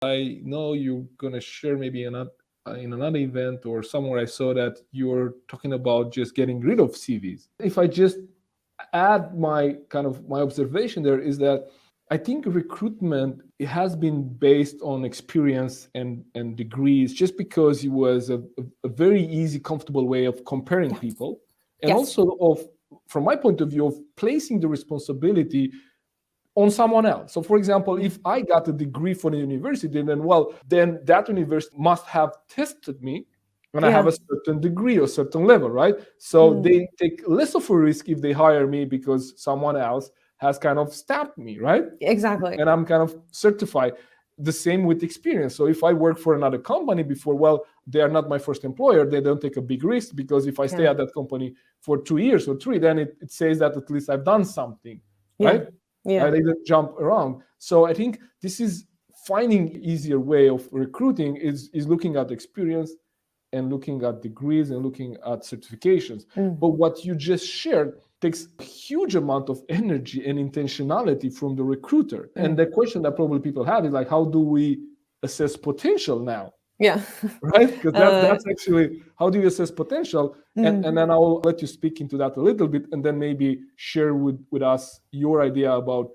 I know you're going to share maybe in another event or somewhere I saw that you're talking about just getting rid of CVs. If I just add my observation there is that I think recruitment, it has been based on experience and degrees, just because it was a very easy, comfortable way of comparing people, and also of, from my point of view, of placing the responsibility on someone else. So for example, if I got a degree from the university, then that university must have tested me and I have a certain degree or certain level, right? So they take less of a risk if they hire me because someone else has kind of stamped me, right? Exactly. And I'm kind of certified. The same with experience. So if I work for another company before, well, they are not my first employer. They don't take a big risk, because if I stay at that company for 2 years or 3, then it says that at least I've done something, right? Yeah. I didn't jump around. So I think this is finding easier way of recruiting is looking at experience and looking at degrees and looking at certifications. But what you just shared takes a huge amount of energy and intentionality from the recruiter. And the question that probably people have is like, how do we assess potential now? Yeah. Right? Because that's actually, how do you assess potential? And then I'll let you speak into that a little bit, and then maybe share with us your idea about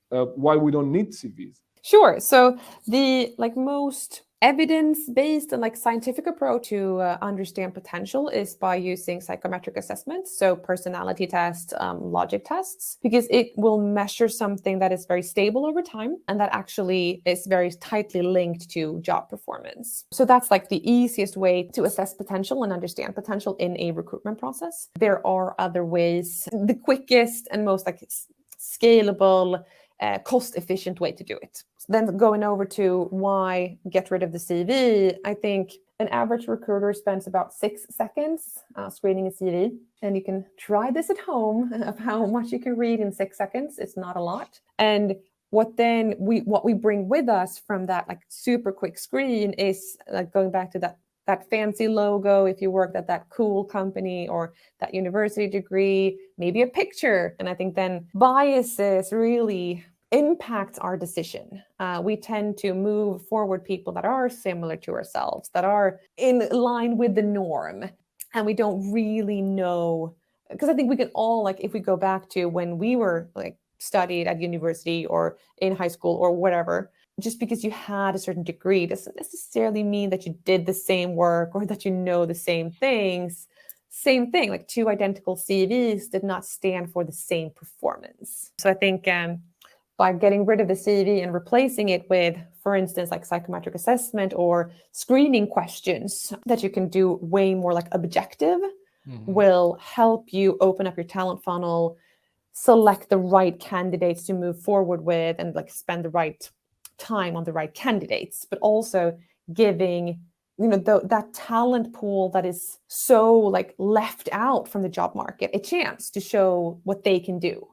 why we don't need CVs. Sure. So the most evidence-based and scientific approach to understand potential is by using psychometric assessments, so personality tests, logic tests, because it will measure something that is very stable over time and that actually is very tightly linked to job performance. So that's the easiest way to assess potential and understand potential in a recruitment process. There are other ways. The quickest and most scalable, cost-efficient way to do it. Then going over to why get rid of the CV, I think an average recruiter spends about 6 seconds screening a CV. And you can try this at home of how much you can read in 6 seconds. It's not a lot. And what we bring with us from that super quick screen is going back to that fancy logo, if you worked at that cool company, or that university degree, maybe a picture. And I think then biases really impacts our decision. We tend to move forward people that are similar to ourselves, that are in line with the norm. And we don't really know, because I think we can all, if we go back to when we were studied at university or in high school or whatever, just because you had a certain degree doesn't necessarily mean that you did the same work or that you know the same things. Same thing, 2 identical CVs did not stand for the same performance. So I think by getting rid of the CV and replacing it with, for instance, psychometric assessment or screening questions that you can do way more objective, will help you open up your talent funnel, select the right candidates to move forward with, and spend the right time on the right candidates, but also giving that talent pool that is so left out from the job market a chance to show what they can do.